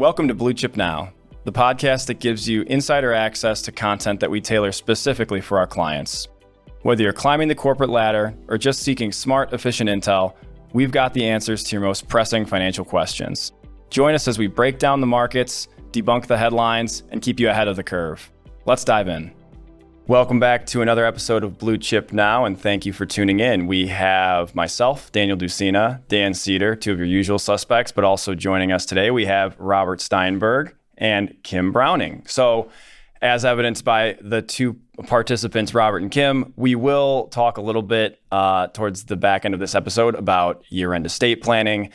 Welcome to Blue Chip Now, the podcast that gives you insider access to content that we tailor specifically for our clients. Whether you're climbing the corporate ladder or just seeking smart, efficient intel, we've got the answers to your most pressing financial questions. Join us as we break down the markets, debunk the headlines, and keep you ahead of the curve. Let's dive in. Welcome back to another episode of Blue Chip Now, and thank you for tuning in. We have myself, Daniel Dusina, Dan Seder, two of your usual suspects, but also joining us today, we have Robert Steinberg and Kim Browning. So, as evidenced by the two participants, Robert and Kim, we will talk a little bit towards the back end of this episode about year-end estate planning,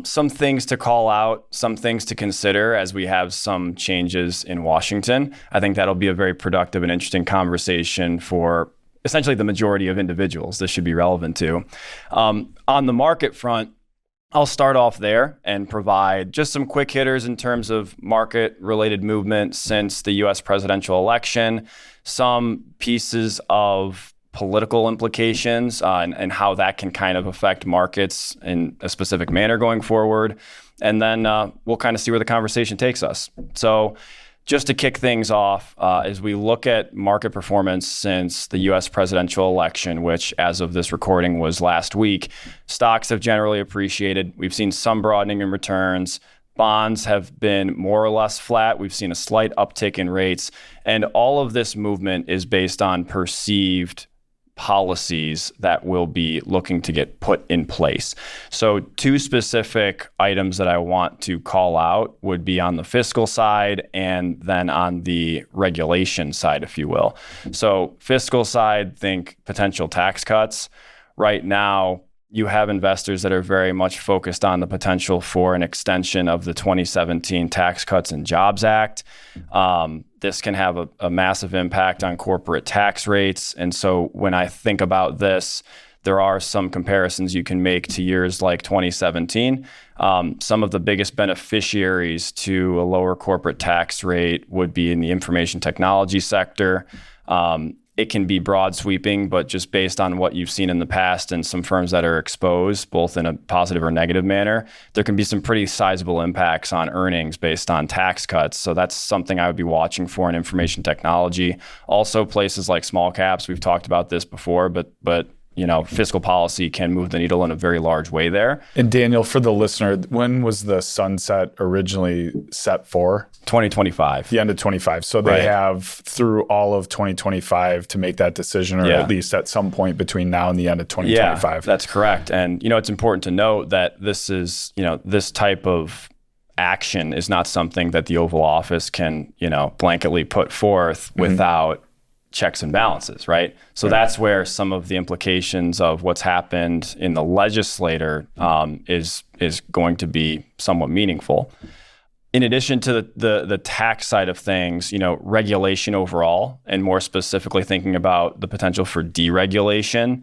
some things to call out, some things to consider as we have some changes in Washington. I think that'll be a very productive and interesting conversation for essentially the majority of individuals this should be relevant to. On the market front, I'll start off there and provide just some quick hitters in terms of market-related movement since the U.S. presidential election, some pieces of political implications and how that can kind of affect markets in a specific manner going forward. And then we'll kind of see where the conversation takes us. So just to kick things off, as we look at market performance since the U.S. presidential election, which as of this recording was last week, stocks have generally appreciated. We've seen some broadening in returns. Bonds have been more or less flat. We've seen a slight uptick in rates. And all of this movement is based on perceived policies that will be looking to get put in place. So two specific items that I want to call out would be on the fiscal side and then on the regulation side, if you will. So fiscal side, think potential tax cuts. Right now, you have investors that are very much focused on the potential for an extension of the 2017 Tax Cuts and Jobs Act. This can have a massive impact on corporate tax rates. And so when I think about this, there are some comparisons you can make to years like 2017. Some of the biggest beneficiaries to a lower corporate tax rate would be in the information technology sector. It can be broad sweeping, but just based on what you've seen in the past and some firms that are exposed, both in a positive or negative manner, there can be some pretty sizable impacts on earnings based on tax cuts. So that's something I would be watching for in information technology. Also, places like small caps, we've talked about this before, but you know, fiscal policy can move the needle in a very large way there. And Daniel, for the listener, when was the sunset originally set for? 2025. The end of 25. So they have through all of 2025 to make that decision, or at least at some point between now and the end of 2025. Yeah, that's correct. And, you know, it's important to note that this is, you know, this type of action is not something that the Oval Office can, you know, blanketly put forth without checks and balances, right? So that's where some of the implications of what's happened in the legislature is going to be somewhat meaningful. In addition to the tax side of things, you know, regulation overall, and more specifically thinking about the potential for deregulation,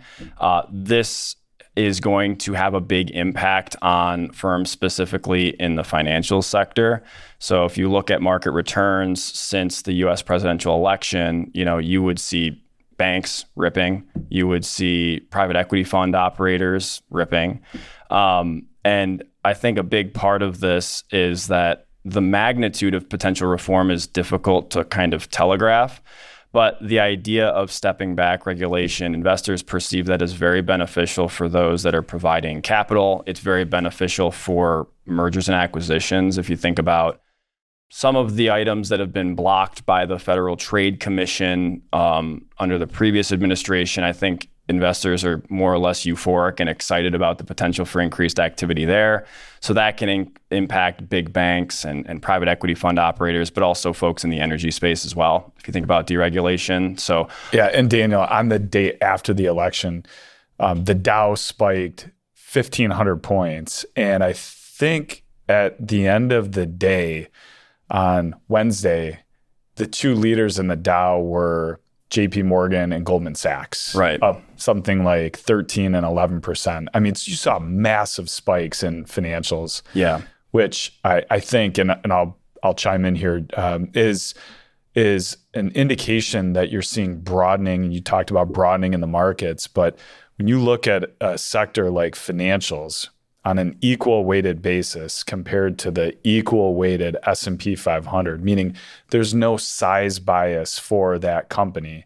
this is going to have a big impact on firms specifically in the financial sector. So if you look at market returns since the U.S. presidential election, you know, you would see banks ripping, you would see private equity fund operators ripping. And I think a big part of this is that the magnitude of potential reform is difficult to kind of telegraph. But the idea of stepping back regulation, investors perceive that as very beneficial for those that are providing capital. It's very beneficial for mergers and acquisitions. If you think about some of the items that have been blocked by the Federal Trade Commission under the previous administration, I think investors are more or less euphoric and excited about the potential for increased activity there. So that can impact big banks and private equity fund operators, but also folks in the energy space as well, if you think about deregulation. So yeah, and Daniel, on the day after the election, the Dow spiked 1,500 points. And I think at the end of the day on Wednesday, the two leaders in the Dow were JP Morgan and Goldman Sachs, up something like 13 and 11%. I mean, you saw massive spikes in financials, which I think, and I'll chime in here, is an indication that you're seeing broadening. And you talked about broadening in the markets, but when you look at a sector like financials, on an equal weighted basis compared to the equal weighted S&P 500, meaning there's no size bias for that company.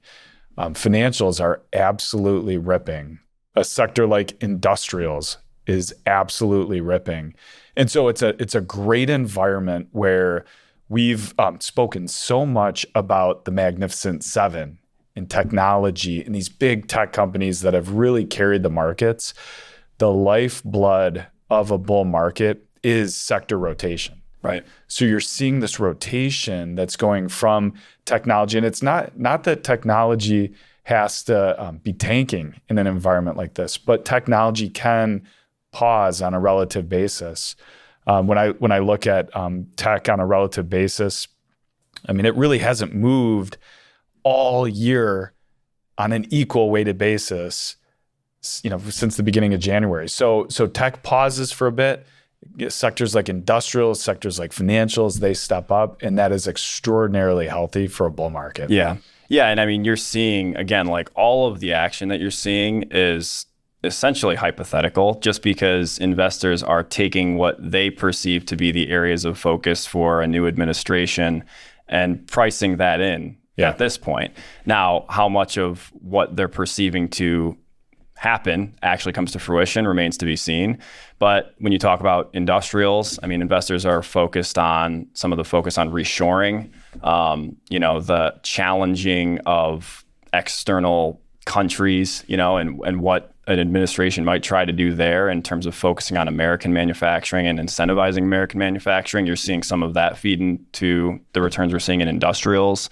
Financials are absolutely ripping. A sector like industrials is absolutely ripping. And so it's a great environment where we've spoken so much about the Magnificent Seven in technology and these big tech companies that have really carried the markets. The lifeblood of a bull market is sector rotation. Right. So you're seeing this rotation that's going from technology, and it's not that technology has to be tanking in an environment like this, but technology can pause on a relative basis. When I look at tech on a relative basis, I mean, it really hasn't moved all year on an equal weighted basis, since the beginning of January. So tech pauses for a bit. Sectors like industrials, sectors like financials, they step up, and that is extraordinarily healthy for a bull market. Yeah. Yeah. And I mean, you're seeing, again, like all of the action that you're seeing is essentially hypothetical, just because investors are taking what they perceive to be the areas of focus for a new administration and pricing that in at this point. Now, how much of what they're perceiving to happen actually comes to fruition remains to be seen. But when you talk about industrials, I mean, investors are focused on some of the focus on reshoring, the challenging of external countries, and what an administration might try to do there in terms of focusing on American manufacturing and incentivizing American manufacturing. You're seeing some of that feed into the returns we're seeing in industrials.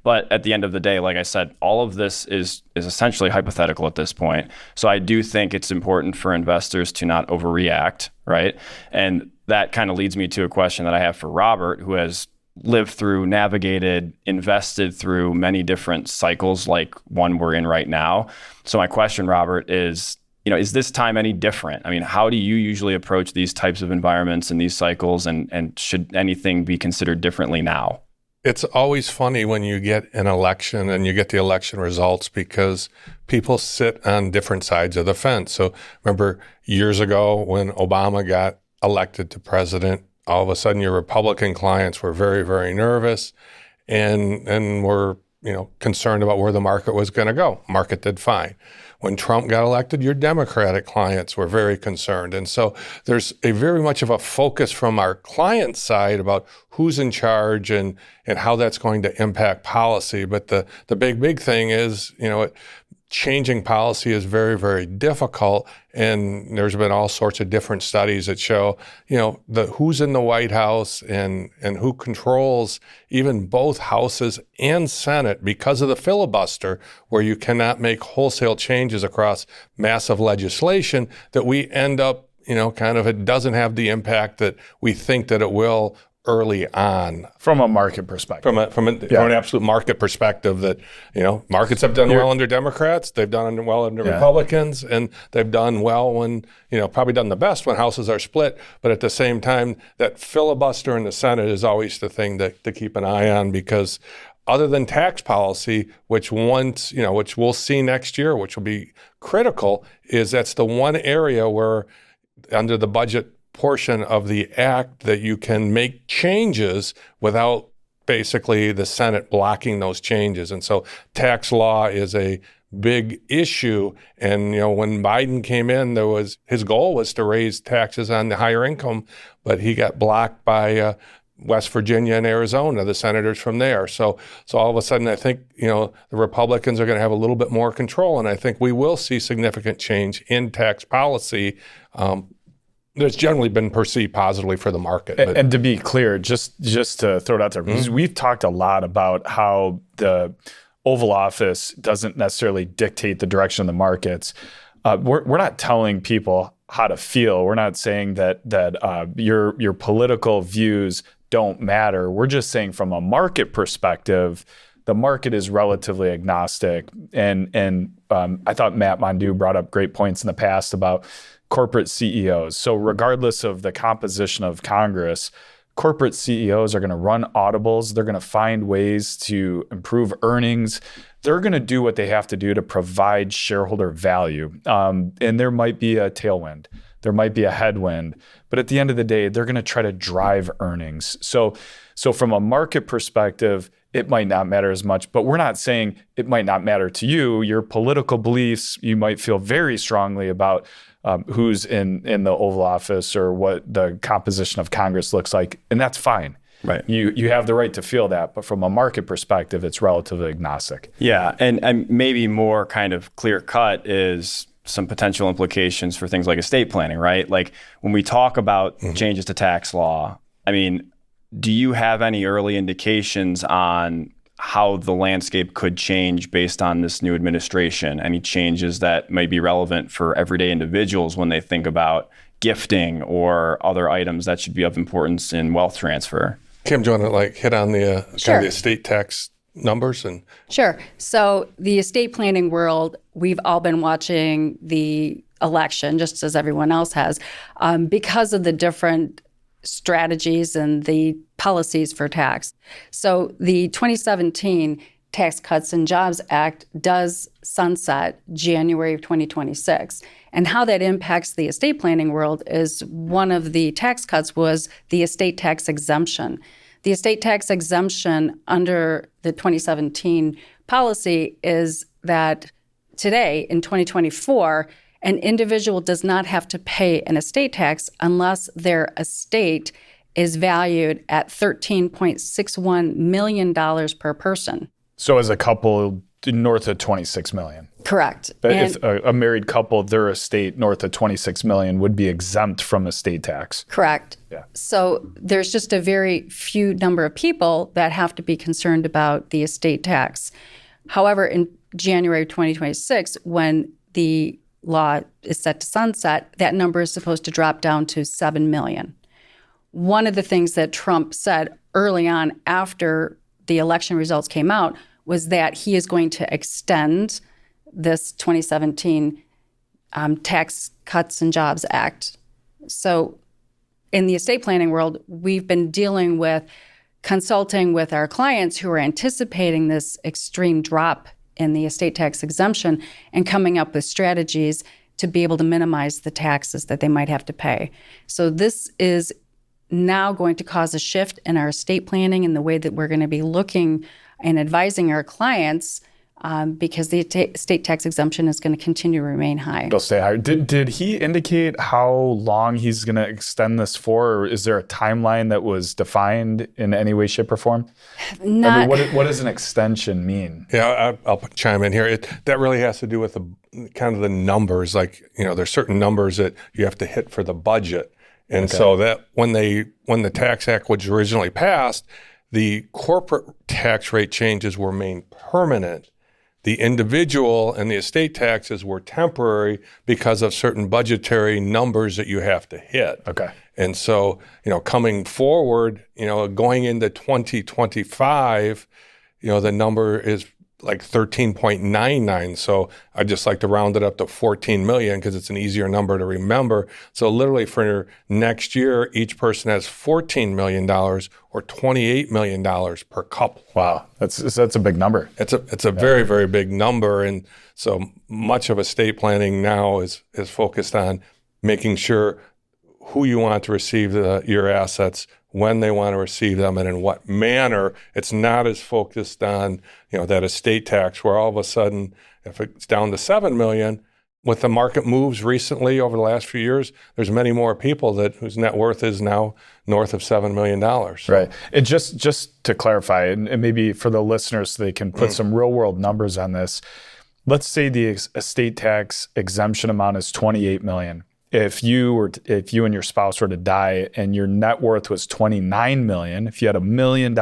But at the end of the day, like I said, all of this is essentially hypothetical at this point. So I do think it's important for investors to not overreact, right? And that kind of leads me to a question that I have for Robert, who has lived through, navigated, invested through many different cycles like one we're in right now. So my question, Robert, is this time any different? I mean, how do you usually approach these types of environments and these cycles, and should anything be considered differently now? It's always funny when you get an election and you get the election results, because people sit on different sides of the fence. So remember years ago when Obama got elected to president, all of a sudden your Republican clients were very, very nervous and were concerned about where the market was going to go. Market did fine. When Trump got elected, your Democratic clients were very concerned. And so there's a very much of a focus from our client side about who's in charge and how that's going to impact policy. But the big thing is, changing policy is very, very difficult. And there's been all sorts of different studies that show, who's in the White House and who controls even both houses and Senate because of the filibuster, where you cannot make wholesale changes across massive legislation, that we end up, it doesn't have the impact that we think that it will early on. From a market perspective. From an absolute market perspective, that, markets have done well under Democrats, they've done well under Republicans, and they've done well when, probably done the best when houses are split. But at the same time, that filibuster in the Senate is always the thing to keep an eye on, because other than tax policy, which we'll see next year, which will be critical, is that's the one area where under the budget portion of the act that you can make changes without basically the Senate blocking those changes. And so tax law is a big issue. And, when Biden came in, his goal was to raise taxes on the higher income, but he got blocked by West Virginia and Arizona, the senators from there. So all of a sudden, I think, the Republicans are going to have a little bit more control. And I think we will see significant change in tax policy. That's generally been perceived positively for the market. And to be clear, just to throw it out there, because we've talked a lot about how the Oval Office doesn't necessarily dictate the direction of the markets. We're not telling people how to feel. We're not saying that your political views don't matter. We're just saying from a market perspective, the market is relatively agnostic. And I thought Matt Mondu brought up great points in the past about corporate CEOs. So regardless of the composition of Congress, corporate CEOs are going to run audibles. They're going to find ways to improve earnings. They're going to do what they have to do to provide shareholder value. And there might be a tailwind. There might be a headwind, but at the end of the day, they're going to try to drive earnings. So from a market perspective, it might not matter as much, but we're not saying it might not matter to you. Your political beliefs, you might feel very strongly about who's in the Oval Office or what the composition of Congress looks like, and that's fine. Right. You have the right to feel that, but from a market perspective, it's relatively agnostic. Yeah, and maybe more kind of clear cut is some potential implications for things like estate planning, right? Like when we talk about changes to tax law, I mean, do you have any early indications on how the landscape could change based on this new administration? Any changes that may be relevant for everyday individuals when they think about gifting or other items that should be of importance in wealth transfer? Kim, do you want to hit on the Sure. kind of the estate tax numbers? Sure. So the estate planning world, we've all been watching the election, just as everyone else has, because of the different strategies and the policies for tax. So the 2017 Tax Cuts and Jobs Act does sunset January of 2026. And how that impacts the estate planning world is one of the tax cuts was the estate tax exemption. The estate tax exemption under the 2017 policy is that today, in 2024, an individual does not have to pay an estate tax unless their estate is valued at $13.61 million per person. So as a couple, north of 26 million. Correct. But if a married couple, their estate north of 26 million would be exempt from estate tax. Correct. Yeah. So there's just a very few number of people that have to be concerned about the estate tax. However, in January 2026, when the law is set to sunset, that number is supposed to drop down to 7 million. One of the things that Trump said early on after the election results came out was that he is going to extend this 2017 Tax Cuts and Jobs Act. So in the estate planning world, we've been dealing with consulting with our clients who are anticipating this extreme drop in the estate tax exemption and coming up with strategies to be able to minimize the taxes that they might have to pay. So this is now going to cause a shift in our estate planning and the way that we're going to be looking and advising our clients because the estate tax exemption is going to continue to remain high. It'll stay higher. Did he indicate how long he's going to extend this for, or is there a timeline that was defined in any way, shape, or form? Not, what does an extension mean? Yeah, I'll chime in here. That really has to do with the kind of the numbers. There's certain numbers that you have to hit for the budget. And so that when the Tax Act was originally passed, the corporate tax rate changes were made permanent. The individual and the estate taxes were temporary because of certain budgetary numbers that you have to hit. Okay. And so, coming forward, going into 2025, the number is like 13.99. So I'd just like to round it up to 14 million because it's an easier number to remember. So literally for next year, each person has $14 million or $28 million per couple. Wow, that's a big number. It's a very, very big number. And so much of estate planning now is focused on making sure who you want to receive your assets, when they want to receive them, and in what manner. It's not as focused on, that estate tax where all of a sudden, if it's down to 7 million, with the market moves recently over the last few years, there's many more people whose net worth is now north of $7 million. Right. And just to clarify, and maybe for the listeners so they can put some real world numbers on this, let's say the estate tax exemption amount is 28 million. If you and your spouse were to die and your net worth was 29 million, if you had $1 million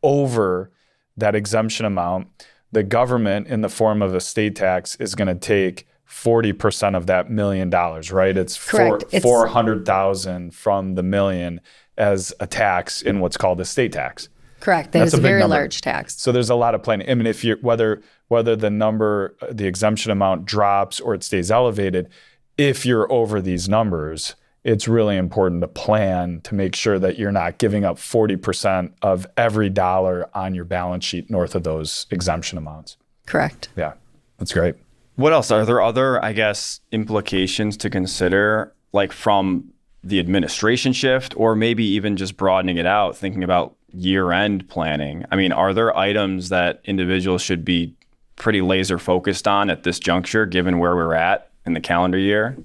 over that exemption amount, the government in the form of estate tax is going to take 40% of that $1 million, right? It's correct. 400,000 from the million as a tax in what's called estate tax. Correct. That is a very large tax. So there's a lot of planning. I mean, if you whether the number, the exemption amount drops or it stays elevated, if you're over these numbers, it's really important to plan to make sure that you're not giving up 40% of every dollar on your balance sheet north of those exemption amounts. Correct. Yeah, that's great. What else? Are there other, I guess, implications to consider, like from the administration shift, or maybe even just broadening it out, thinking about year-end planning? I mean, are there items that individuals should be pretty laser focused on at this juncture, given where we're at in the calendar year?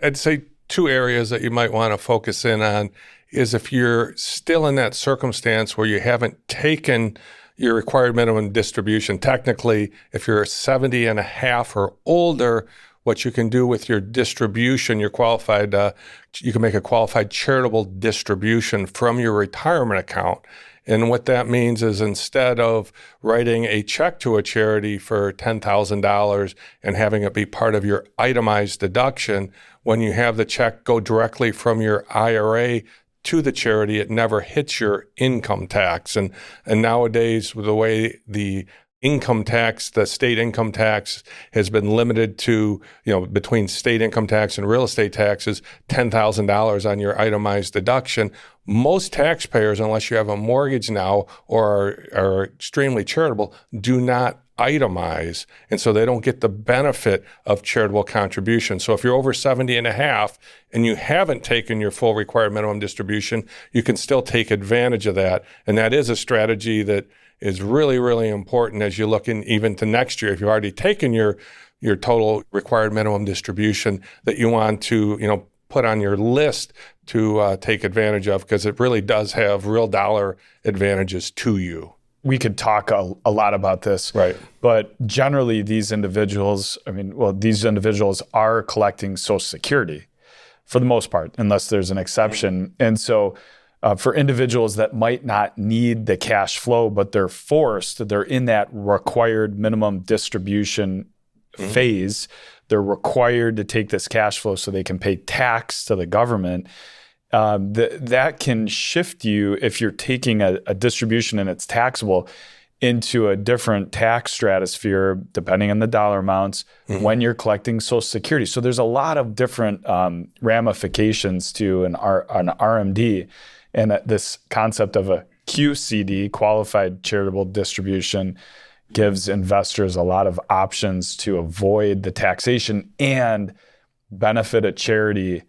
I'd say two areas that you might want to focus in on is if you're still in that circumstance where you haven't taken your required minimum distribution. Technically, if you're 70 and a half or older, what you can do with your distribution, your qualified, you can make a qualified charitable distribution from your retirement account. And what that means is instead of writing a check to a charity for $10,000 and having it be part of your itemized deduction, when you have the check go directly from your IRA to the charity, it never hits your income tax. And nowadays, with the way the income tax, the state income tax has been limited to, between state income tax and real estate taxes, $10,000 on your itemized deduction. Most taxpayers, unless you have a mortgage now or are extremely charitable, do not itemize. And so they don't get the benefit of charitable contribution. So if you're over 70 and a half and you haven't taken your full required minimum distribution, you can still take advantage of that. And that is a strategy that is really, really important as you look in even to next year. If you've already taken your total required minimum distribution, that you want to, put on your list to take advantage of, because it really does have real dollar advantages to you. We could talk a lot about this, right? But generally, these individuals are collecting Social Security for the most part, unless there's an exception. And so for individuals that might not need the cash flow, but they're in that required minimum distribution phase, they're required to take this cash flow so they can pay tax to the government. That can shift you, if you're taking a distribution and it's taxable, into a different tax stratosphere depending on the dollar amounts when you're collecting Social Security. So there's a lot of different ramifications to an RMD, and this concept of a QCD, Qualified Charitable Distribution, gives investors a lot of options to avoid the taxation and benefit a charity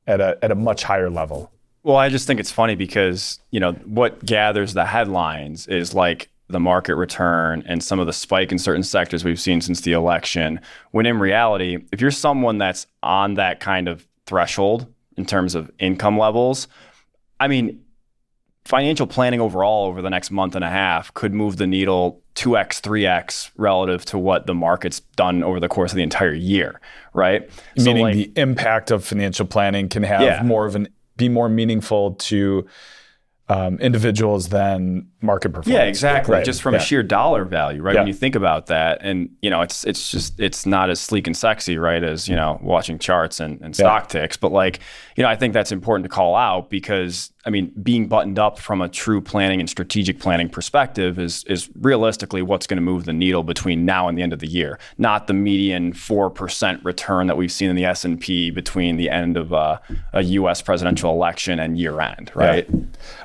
at a much higher level. Well, I just think it's funny because, what gathers the headlines is like the market return and some of the spike in certain sectors we've seen since the election, when in reality, if you're someone that's on that kind of threshold in terms of income levels, I mean, financial planning overall over the next month and a half could move the needle 2x, 3x relative to what the market's done over the course of the entire year, right? Meaning the impact of financial planning can have be more meaneful to individuals than market performance. Yeah, exactly. Right. Just from a sheer dollar value, right? Yeah. When you think about that, and it's not as sleek and sexy, right, as watching charts and stock ticks. But I think that's important to call out because being buttoned up from a true planning and strategic planning perspective is realistically what's going to move the needle between now and the end of the year, not the median 4% return that we've seen in the S&P between the end of a U.S. presidential election and year end, right? Yeah.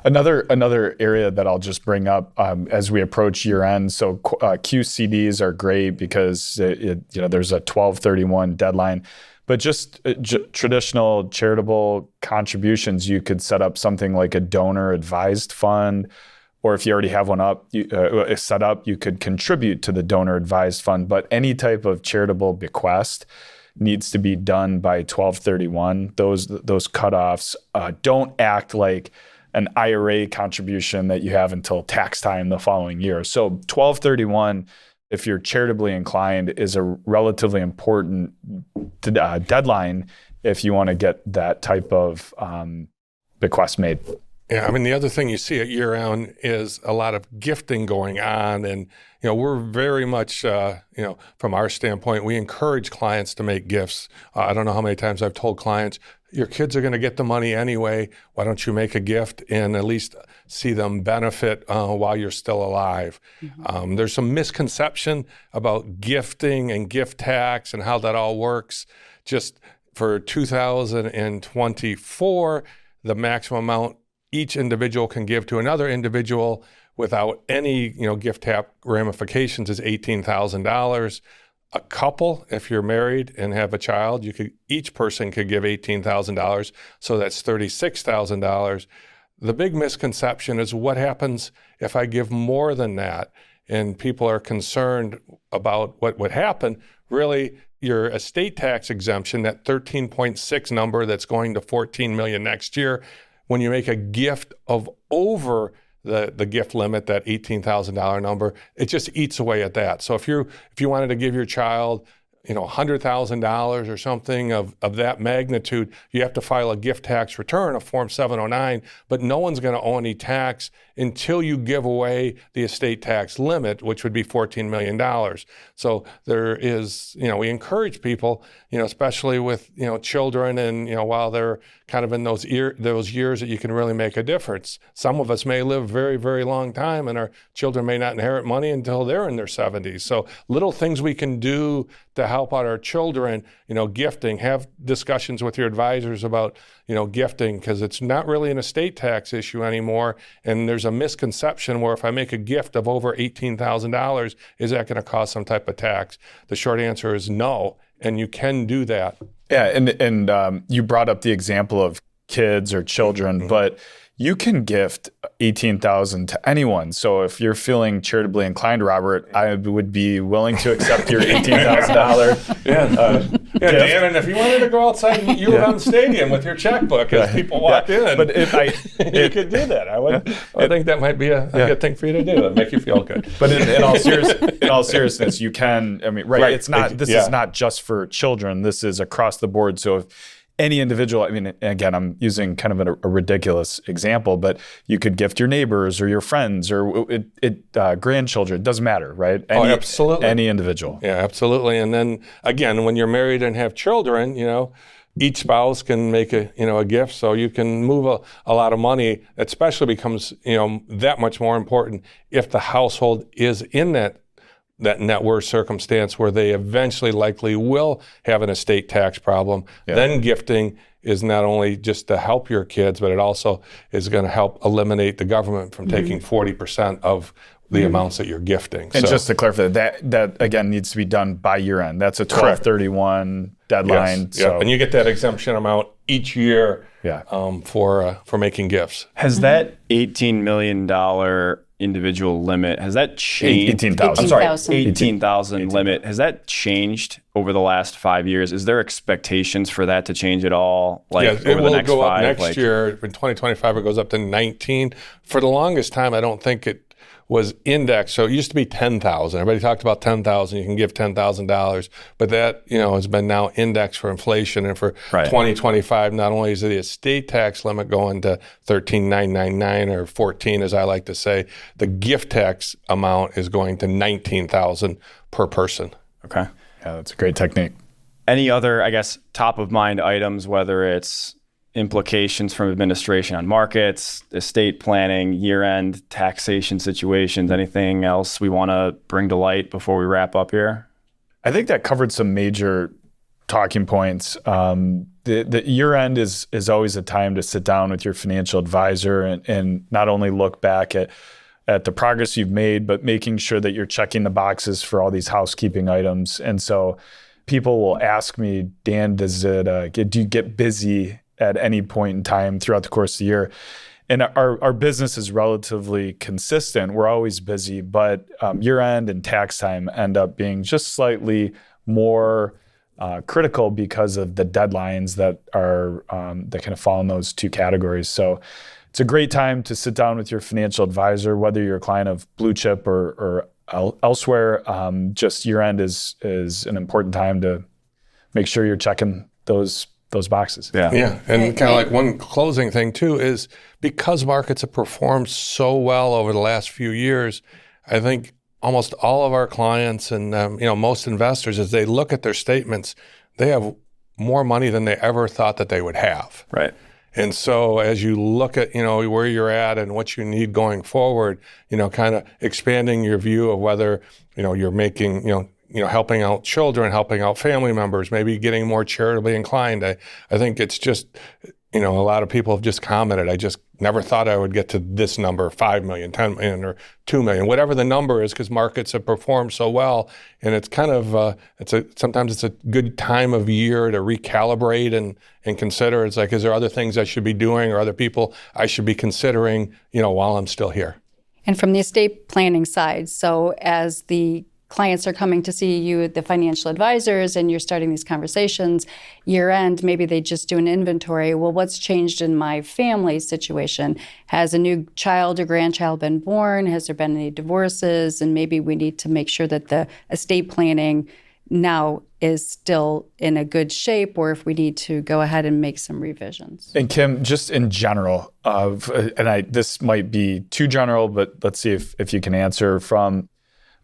Another area that I'll just bring up as we approach year end. So QCDs are great because there's a 12/31 deadline. But just traditional charitable contributions, you could set up something like a donor advised fund, or if you already have one set up, you could contribute to the donor advised fund. But any type of charitable bequest needs to be done by 12/31. Those cutoffs don't act like an IRA contribution that you have until tax time the following year. So 12/31, if you're charitably inclined, is a relatively important deadline if you want to get that type of bequest made. Yeah, the other thing you see at year-round is a lot of gifting going on. And, we're very much, from our standpoint, we encourage clients to make gifts. I don't know how many times I've told clients, your kids are going to get the money anyway. Why don't you make a gift and at least see them benefit while you're still alive? Mm-hmm. There's some misconception about gifting and gift tax and how that all works. Just for 2024, the maximum amount each individual can give to another individual without any, gift tax ramifications is $18,000. a couple, if you're married and have a child, each person could give $18,000, so that's $36,000. The big misconception is what happens if I give more than that, and people are concerned about what would happen. Really, your estate tax exemption, that 13.6 number that's going to 14 million next year, when you make a gift of over the gift limit, that $18,000 number, it just eats away at that. So if you wanted to give your child, $100,000 or something of that magnitude, you have to file a gift tax return, a Form 709, but no one's going to owe any tax until you give away the estate tax limit, which would be $14 million. So there is, we encourage people, especially with, children and, while they're kind of in those years that you can really make a difference. Some of us may live very, very long time, and our children may not inherit money until they're in their 70s. So little things we can do to help out our children, gifting, have discussions with your advisors about, gifting, because it's not really an estate tax issue anymore. And there's a misconception where if I make a gift of over $18,000, is that going to cause some type of tax? The short answer is no, and you can do that. Yeah, and you brought up the example of kids or children, but you can gift $18,000 to anyone. So if you're feeling charitably inclined, Robert, I would be willing to accept your $18,000. gift. Dan, and if you wanted to go outside U of M Stadium with your checkbook as people walk in, but you could do that. I think that might be a good thing for you to do. That'd make you feel good. But in all seriousness, you can. I mean, right? It's not. This is not just for children. This is across the board. So if any individual, I mean, again, I'm using kind of a ridiculous example, but you could gift your neighbors or your friends or grandchildren. It doesn't matter, right? Absolutely. Any individual. Yeah, absolutely. And then again, when you're married and have children, each spouse can make a gift, so you can move a lot of money. It especially becomes, that much more important if the household is in that net worth circumstance where they eventually likely will have an estate tax problem. Yeah. Then gifting is not only just to help your kids, but it also is going to help eliminate the government from taking 40% of the amounts that you're gifting. And just to clarify, that again needs to be done by year end. That's a 12/31 deadline. Yes. So. Yep. And you get that exemption amount each year for making gifts. Has that $18 million individual limit, has that changed? 18,000. I'm sorry, 18,000 limit. Has that changed over the last 5 years? Is there expectations for that to change at all? It will go up next year. In 2025, it goes up to 19. For the longest time, I don't think it was indexed. So it used to be 10,000. Everybody talked about 10,000. You can give $10,000, but that has been now indexed for inflation. And for 2025, not only is the estate tax limit going to 13,999 or 14, as I like to say, the gift tax amount is going to 19,000 per person. Okay, yeah, that's a great technique. Any other, I guess, top of mind items, whether it's implications from administration on markets, estate planning, year-end taxation situations, anything else we want to bring to light before we wrap up here? I think that covered some major talking points. The year-end is always a time to sit down with your financial advisor and not only look back at the progress you've made, but making sure that you're checking the boxes for all these housekeeping items. And so people will ask me, Dan, do you get busy at any point in time throughout the course of the year? And our business is relatively consistent. We're always busy, but year end and tax time end up being just slightly more critical because of the deadlines that kind of fall in those two categories. So it's a great time to sit down with your financial advisor, whether you're a client of Blue Chip or elsewhere. Just year end is an important time to make sure you're checking those boxes. Yeah. And kind of like one closing thing too is because markets have performed so well over the last few years, I think almost all of our clients and most investors, as they look at their statements, they have more money than they ever thought that they would have. Right. And so as you look at, where you're at and what you need going forward, kind of expanding your view of whether, you're making, helping out children, helping out family members, maybe getting more charitably inclined. I think it's just, a lot of people have just commented, I just never thought I would get to this number, 5 million, 10 million, or 2 million, whatever the number is, because markets have performed so well. And it's kind of, sometimes it's a good time of year to recalibrate and consider. It's like, is there other things I should be doing or other people I should be considering, while I'm still here? And from the estate planning side, so as the clients are coming to see you, the financial advisors, and you're starting these conversations, year end, maybe they just do an inventory. Well, what's changed in my family situation? Has a new child or grandchild been born? Has there been any divorces? And maybe we need to make sure that the estate planning now is still in a good shape, or if we need to go ahead and make some revisions. And Kim, just in general, this might be too general, but let's see if you can answer from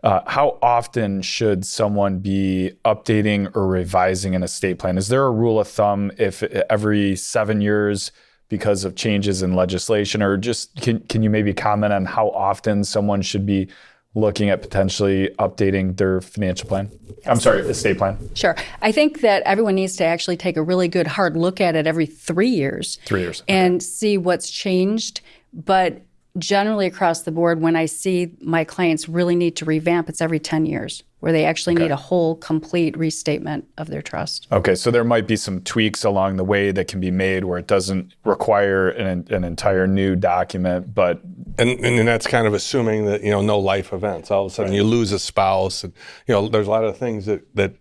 how often should someone be updating or revising an estate plan? Is there a rule of thumb if every 7 years because of changes in legislation, or just can you maybe comment on how often someone should be looking at potentially updating their financial plan? I'm sorry, estate plan. Sure. I think that everyone needs to actually take a really good hard look at it every 3 years. 3 years. And see what's changed. But generally across the board, when I see my clients really need to revamp, it's every 10 years where they actually need a whole complete restatement of their trust. Okay, so there might be some tweaks along the way that can be made where it doesn't require an entire new document, but... And that's kind of assuming that, no life events. All of a sudden you lose a spouse. And, there's a lot of things that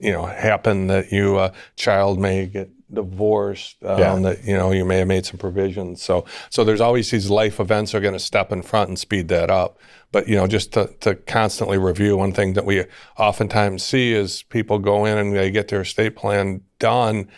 happen, that a child may get divorced, that, you may have made some provisions. So there's always these life events are going to step in front and speed that up. But, just to constantly review, one thing that we oftentimes see is people go in and they get their estate plan done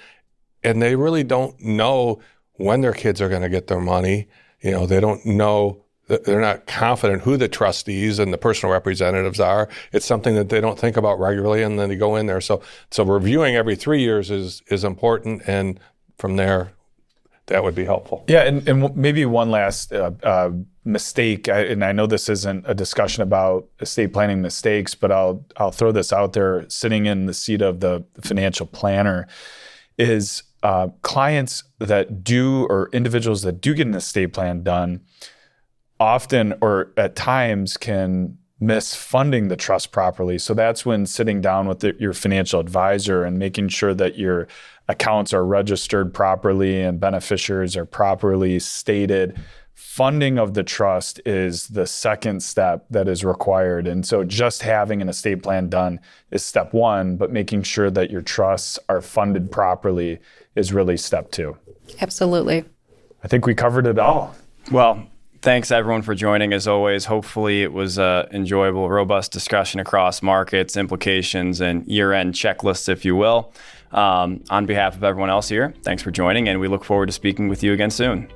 and they really don't know when their kids are going to get their money. They don't know, they're not confident who the trustees and the personal representatives are. It's something that they don't think about regularly, and then they go in there. So reviewing every 3 years is important, and from there, that would be helpful. Yeah, and maybe one last mistake, and I know this isn't a discussion about estate planning mistakes, but I'll throw this out there, sitting in the seat of the financial planner, is clients that do, or individuals that do get an estate plan done, often or at times can miss funding the trust properly. So that's when sitting down with your financial advisor and making sure that your accounts are registered properly and beneficiaries are properly stated. Funding of the trust is the second step that is required. And so just having an estate plan done is step one, but making sure that your trusts are funded properly is really step two. Absolutely. I think we covered it all. Well, thanks everyone for joining. As always, hopefully it was an enjoyable, robust discussion across markets, implications, and year-end checklists, if you will. On behalf of everyone else here, thanks for joining, and we look forward to speaking with you again soon.